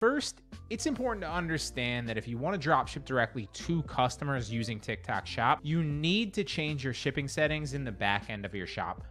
First, it's important to understand that if you want to dropship directly to customers using TikTok Shop, you need to change your shipping settings in the back end of your shop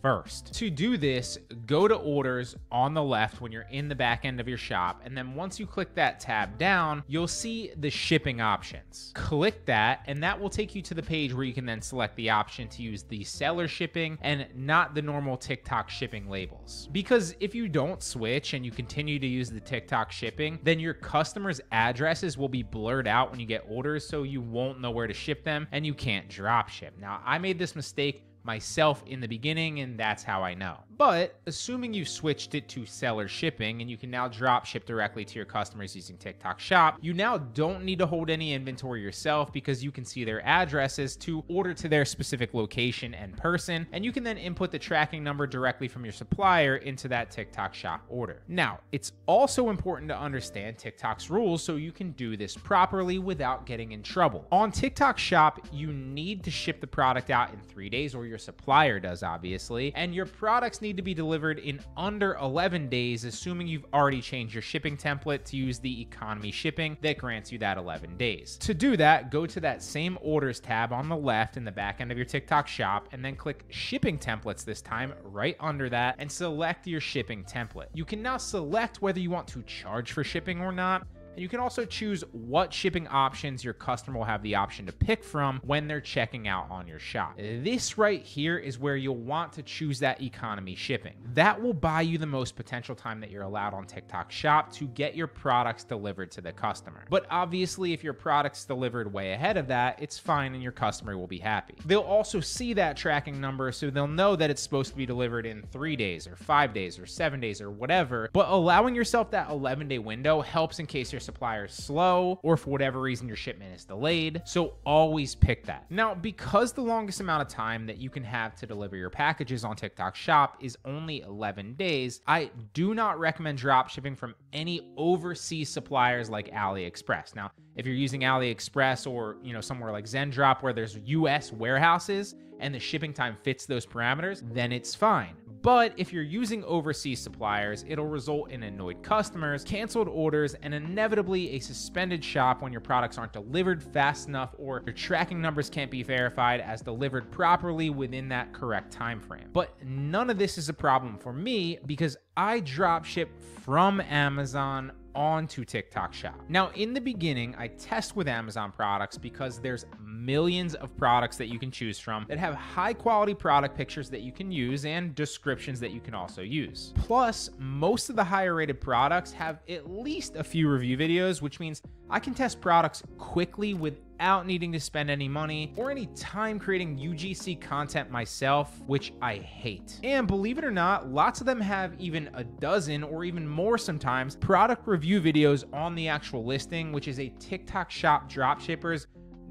first. To do this, go to orders on the left when you're in the back end of your shop, and then once you click that tab down, you'll see the shipping options. Click that, and that will take you to the page where you can then select the option to use the seller shipping and not the normal TikTok shipping labels. Because if you don't switch and you continue to use the TikTok shipping, then your customers' addresses will be blurred out when you get orders, so you won't know where to ship them and you can't drop ship. Now, I made this mistake myself in the beginning, and that's how I know. But assuming you've switched it to seller shipping and you can now drop ship directly to your customers using TikTok Shop, you now don't need to hold any inventory yourself because you can see their addresses to order to their specific location and person, and you can then input the tracking number directly from your supplier into that TikTok Shop order. Now, it's also important to understand TikTok's rules so you can do this properly without getting in trouble. On TikTok Shop, you need to ship the product out in 3 days, or your supplier does, obviously, and your products need to be delivered in under 11 days, assuming you've already changed your shipping template to use the economy shipping that grants you that 11 days. To do that, go to that same orders tab on the left in the back end of your TikTok Shop, and then click shipping templates this time right under that and select your shipping template. You can now select whether you want to charge for shipping or not. And you can also choose what shipping options your customer will have the option to pick from when they're checking out on your shop. This right here is where you'll want to choose that economy shipping. That will buy you the most potential time that you're allowed on TikTok Shop to get your products delivered to the customer. But obviously, if your product's delivered way ahead of that, it's fine and your customer will be happy. They'll also see that tracking number, so they'll know that it's supposed to be delivered in 3 days or 5 days or 7 days or whatever. But allowing yourself that 11-day window helps in case your supplier is slow or for whatever reason your shipment is delayed, so always pick that. Now, because the longest amount of time that you can have to deliver your packages on TikTok Shop is only 11 days, I do not recommend drop shipping from any overseas suppliers like AliExpress. Now, if you're using AliExpress or somewhere like Zendrop where there's US warehouses and the shipping time fits those parameters, then it's fine. But if you're using overseas suppliers, it'll result in annoyed customers, canceled orders, and inevitably a suspended shop when your products aren't delivered fast enough or your tracking numbers can't be verified as delivered properly within that correct time frame. But none of this is a problem for me because I drop ship from Amazon onto TikTok Shop. Now, in the beginning, I test with Amazon products because there's millions of products that you can choose from that have high quality product pictures that you can use and descriptions that you can also use. Plus, most of the higher rated products have at least a few review videos, which means I can test products quickly without needing to spend any money or any time creating UGC content myself, which I hate. And believe it or not, lots of them have even a dozen or even more sometimes product review videos on the actual listing, which is a TikTok Shop dropshipper's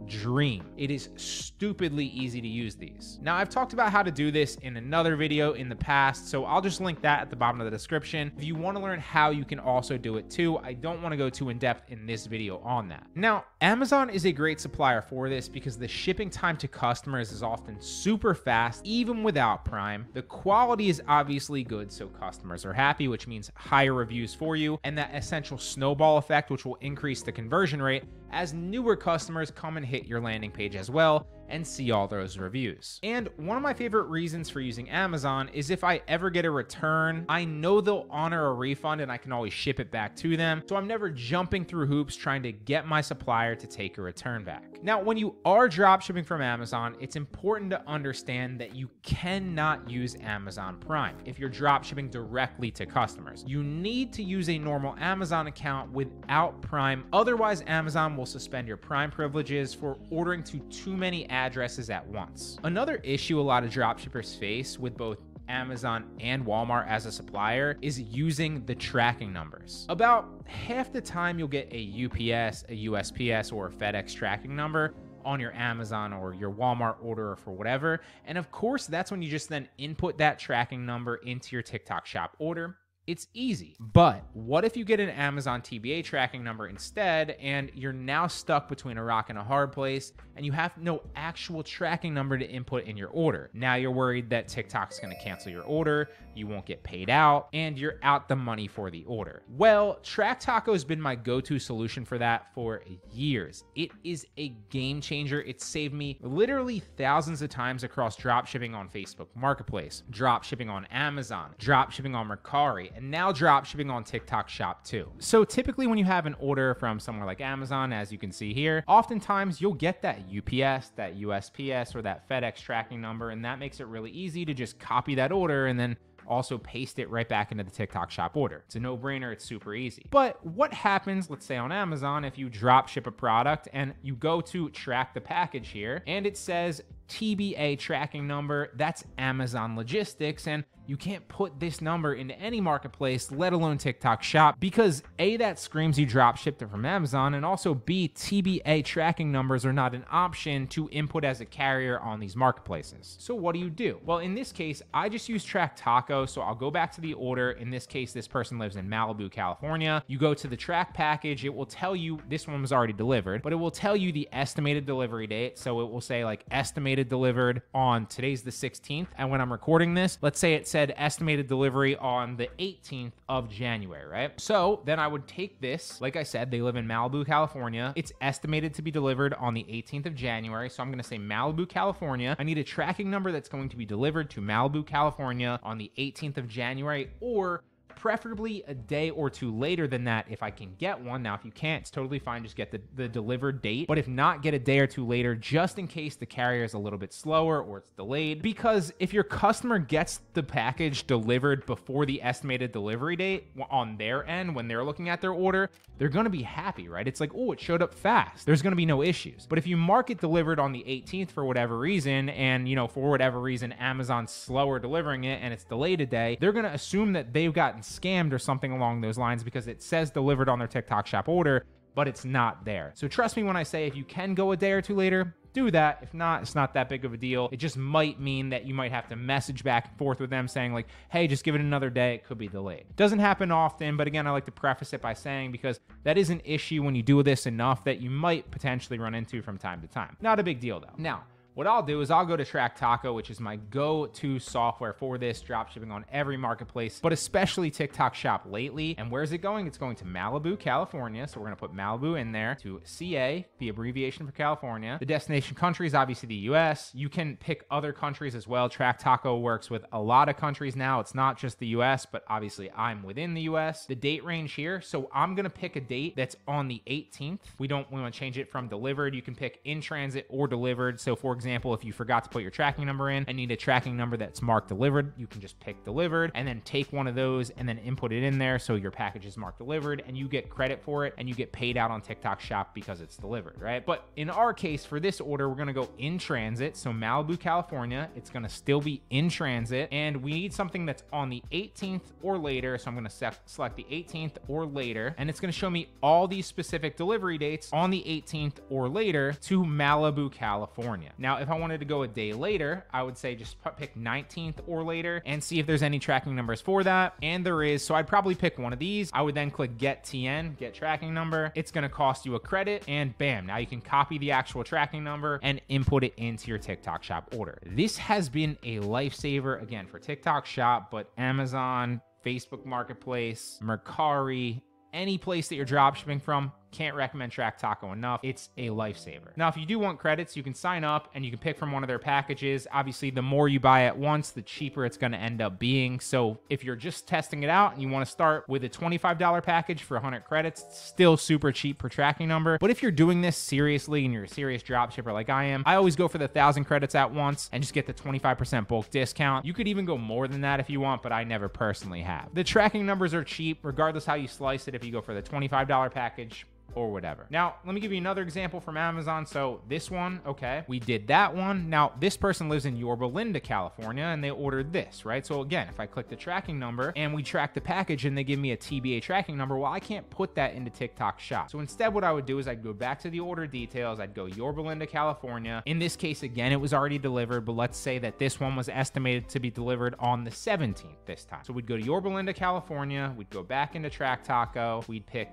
dream. It is stupidly easy to use these. Now, I've talked about how to do this in another video in the past, so I'll just link that at the bottom of the description if you want to learn how you can also do it too. I don't want to go too in depth in this video on that. Now, Amazon is a great supplier for this because the shipping time to customers is often super fast, even without Prime. The quality is obviously good, so customers are happy, which means higher reviews for you, and that essential snowball effect, which will increase the conversion rate as newer customers come and hit your landing page as well and see all those reviews. And one of my favorite reasons for using Amazon is if I ever get a return, I know they'll honor a refund and I can always ship it back to them. So I'm never jumping through hoops trying to get my supplier to take a return back. Now, when you are drop shipping from Amazon, it's important to understand that you cannot use Amazon Prime if you're drop shipping directly to customers. You need to use a normal Amazon account without Prime. Otherwise, Amazon will suspend your Prime privileges for ordering to too many addresses at once. Another issue a lot of dropshippers face with both Amazon and Walmart as a supplier is using the tracking numbers. About half the time you'll get a UPS, a USPS, or a FedEx tracking number on your Amazon or your Walmart order for whatever. And of course, that's when you just then input that tracking number into your TikTok Shop order. It's easy. But what if you get an Amazon TBA tracking number instead, and you're now stuck between a rock and a hard place, and you have no actual tracking number to input in your order? Now you're worried that TikTok's gonna cancel your order, you won't get paid out, and you're out the money for the order. Well, Track Taco has been my go-to solution for that for years. It is a game changer. It's saved me literally thousands of times across drop shipping on Facebook Marketplace, drop shipping on Amazon, drop shipping on Mercari, and now drop shipping on TikTok Shop too. So typically when you have an order from somewhere like Amazon, as you can see here, oftentimes you'll get that UPS, that USPS, or that FedEx tracking number, and that makes it really easy to just copy that order and then also paste it right back into the TikTok Shop order. It's a no-brainer, it's super easy. But what happens, let's say on Amazon, if you drop ship a product and you go to track the package here and it says TBA tracking number, that's Amazon Logistics, and you can't put this number into any marketplace, let alone TikTok Shop, because A, that screams you drop shipped it from Amazon, and also B, TBA tracking numbers are not an option to input as a carrier on these marketplaces. So what do? Well, in this case, I just use Track Taco, so I'll go back to the order. In this case, this person lives in Malibu, California. You go to the track package, it will tell you, this one was already delivered, but it will tell you the estimated delivery date. So it will say like estimated delivered on, today's the 16th, and when I'm recording this, let's say it said estimated delivery on the 18th of January, right? So then I would take this, like I said, they live in Malibu, California. It's estimated to be delivered on the 18th of January. So I'm going to say Malibu, California. I need a tracking number that's going to be delivered to Malibu, California on the 18th of January, or preferably a day or two later than that if I can get one. Now, if you can't, it's totally fine. Just get the delivered date. But if not, get a day or two later, just in case the carrier is a little bit slower or it's delayed. Because if your customer gets the package delivered before the estimated delivery date on their end, when they're looking at their order, they're going to be happy, right? It's like, oh, it showed up fast. There's going to be no issues. But if you mark it delivered on the 18th for whatever reason, and, you know, for whatever reason, Amazon's slower delivering it and it's delayed a day, they're going to assume that they've gotten scammed or something along those lines because it says delivered on their TikTok Shop order, but it's not there. So trust me when I say if you can go a day or two later, do that. If not, it's not that big of a deal. It just might mean that you might have to message back and forth with them saying like, hey, just give it another day. It could be delayed. Doesn't happen often, but again, I like to preface it by saying because that is an issue when you do this enough that you might potentially run into from time to time. Not a big deal though. Now, what I'll do is I'll go to Track Taco, which is my go-to software for this, drop shipping on every marketplace, but especially TikTok Shop lately. And where's it going? It's going to Malibu, California. So we're going to put Malibu in there, to CA, the abbreviation for California. The destination country is obviously the US. You can pick other countries as well. Track Taco works with a lot of countries now. It's not just the US, but obviously I'm within the US. The date range here. So I'm going to pick a date that's on the 18th. We want to change it from delivered. You can pick in transit or delivered. So for example, if you forgot to put your tracking number in and need a tracking number that's marked delivered, you can just pick delivered and then take one of those and then input it in there so your package is marked delivered and you get credit for it and you get paid out on TikTok Shop because it's delivered, right? But in our case, for this order, we're going to go in transit. So Malibu, California, it's going to still be in transit and we need something that's on the 18th or later. So I'm going to select the 18th or later, and it's going to show me all these specific delivery dates on the 18th or later to Malibu, California. Now, if I wanted to go a day later, I would say just pick 19th or later and see if there's any tracking numbers for that. And there is, so I'd probably pick one of these. I would then click Get TN, Get Tracking Number. It's going to cost you a credit, and bam, now you can copy the actual tracking number and input it into your TikTok Shop order. This has been a lifesaver, again, for TikTok Shop, but Amazon, Facebook Marketplace, Mercari, any place that you're drop shipping from, can't recommend Track Taco enough. It's a lifesaver. Now, if you do want credits, you can sign up and you can pick from one of their packages. Obviously, the more you buy at once, the cheaper it's going to end up being. So if you're just testing it out and you want to start with a $25 package for 100 credits, it's still super cheap per tracking number. But if you're doing this seriously and you're a serious drop shipper like I am, I always go for the 1,000 credits at once and just get the 25% bulk discount. You could even go more than that if you want, but I never personally have. The tracking numbers are cheap, regardless how you slice it. If you go for the $25 package, or whatever. Now, let me give you another example from Amazon. So this one, okay, we did that one. Now, this person lives in Yorba Linda, California, and they ordered this, right? So again, if I click the tracking number and we track the package and they give me a TBA tracking number, well, I can't put that into TikTok Shop. So instead, what I would do is I'd go back to the order details. I'd go Yorba Linda, California. In this case, again, it was already delivered, but let's say that this one was estimated to be delivered on the 17th this time. So we'd go to Yorba Linda, California. We'd go back into Track Taco. We'd pick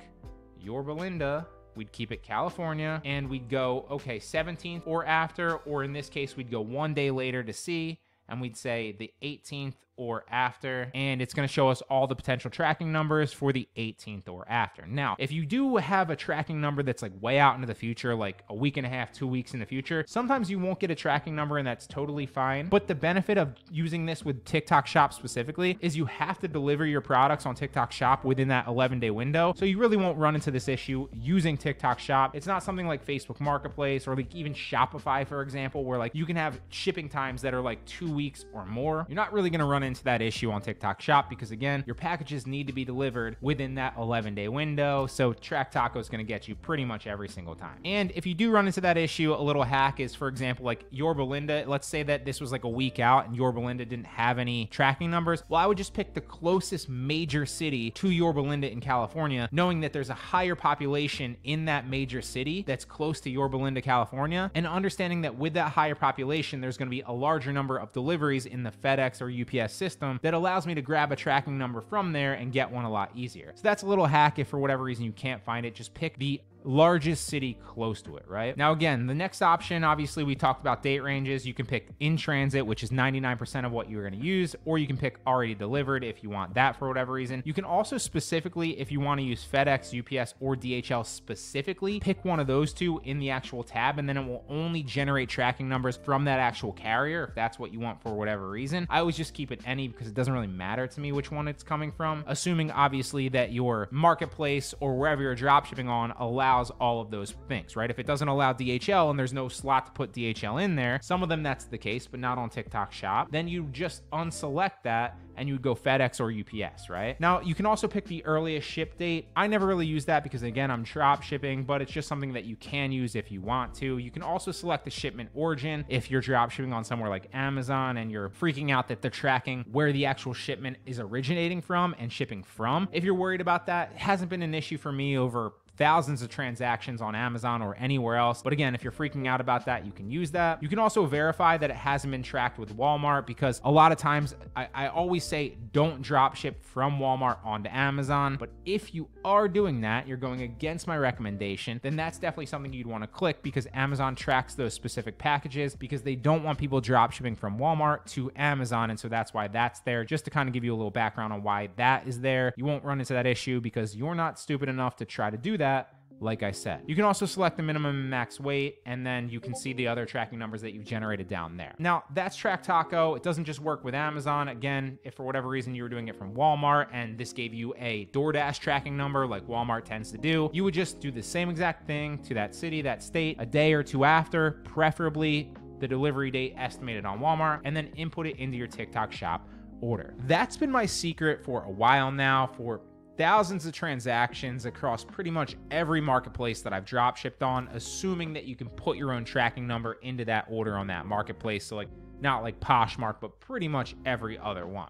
Yorba Linda. We'd keep it California, and we'd go, okay, 17th or after, or in this case, we'd go 1 day later to see, and we'd say the 18th or after, and it's going to show us all the potential tracking numbers for the 18th or after. Now, if you do have a tracking number that's like way out into the future, like a week and a half, 2 weeks in the future, sometimes you won't get a tracking number, and that's totally fine. But the benefit of using this with TikTok Shop specifically is you have to deliver your products on TikTok Shop within that 11-day window. So you really won't run into this issue using TikTok Shop. It's not something like Facebook Marketplace or like even Shopify, for example, where like you can have shipping times that are like 2 weeks or more. You're not really going to run into that issue on TikTok Shop because again, your packages need to be delivered within that 11-day window. So Track Taco is going to get you pretty much every single time. And if you do run into that issue, a little hack is, for example, like Yorba Linda, let's say that this was like a week out and Yorba Linda didn't have any tracking numbers. Well, I would just pick the closest major city to Yorba Linda in California, knowing that there's a higher population in that major city that's close to Yorba Linda, California, and understanding that with that higher population, there's going to be a larger number of deliveries in the FedEx or UPS system that allows me to grab a tracking number from there and get one a lot easier. So that's a little hack. If for whatever reason you can't find it, just pick the largest city close to it, right? Now, again, the next option, obviously we talked about date ranges. You can pick in transit, which is 99% of what you're going to use, or you can pick already delivered if you want that for whatever reason. You can also specifically, if you want to use FedEx, UPS, or DHL specifically, pick one of those two in the actual tab, and then it will only generate tracking numbers from that actual carrier if that's what you want for whatever reason. I always just keep it any because it doesn't really matter to me which one it's coming from, assuming obviously that your marketplace or wherever you're drop shipping on allows all of those things, right? If it doesn't allow DHL and there's no slot to put DHL in there, some of them that's the case, but not on TikTok Shop, then you just unselect that and you would go FedEx or UPS, right? Now, you can also pick the earliest ship date. I never really use that because again, I'm drop shipping, but it's just something that you can use if you want to. You can also select the shipment origin if you're drop shipping on somewhere like Amazon and you're freaking out that they're tracking where the actual shipment is originating from and shipping from. If you're worried about that, it hasn't been an issue for me over thousands of transactions on Amazon or anywhere else. But again, if you're freaking out about that, you can use that. You can also verify that it hasn't been tracked with Walmart because a lot of times I always say don't drop ship from Walmart onto Amazon. But if you are doing that, you're going against my recommendation, then that's definitely something you'd want to click because Amazon tracks those specific packages because they don't want people drop shipping from Walmart to Amazon. And so that's why that's there, just to kind of give you a little background on why that is there. You won't run into that issue because you're not stupid enough to try to do that. Like I said, you can also select the minimum and max weight, and then you can see the other tracking numbers that you've generated down there. Now, that's Track Taco. It doesn't just work with Amazon. Again, if for whatever reason you were doing it from Walmart and this gave you a DoorDash tracking number like Walmart tends to do, you would just do the same exact thing to that city, that state, a day or two after, preferably the delivery date estimated on Walmart, and then input it into your TikTok Shop order. That's been my secret for a while now, for thousands of transactions across pretty much every marketplace that I've drop shipped on, assuming that you can put your own tracking number into that order on that marketplace. So like not like Poshmark, but pretty much every other one.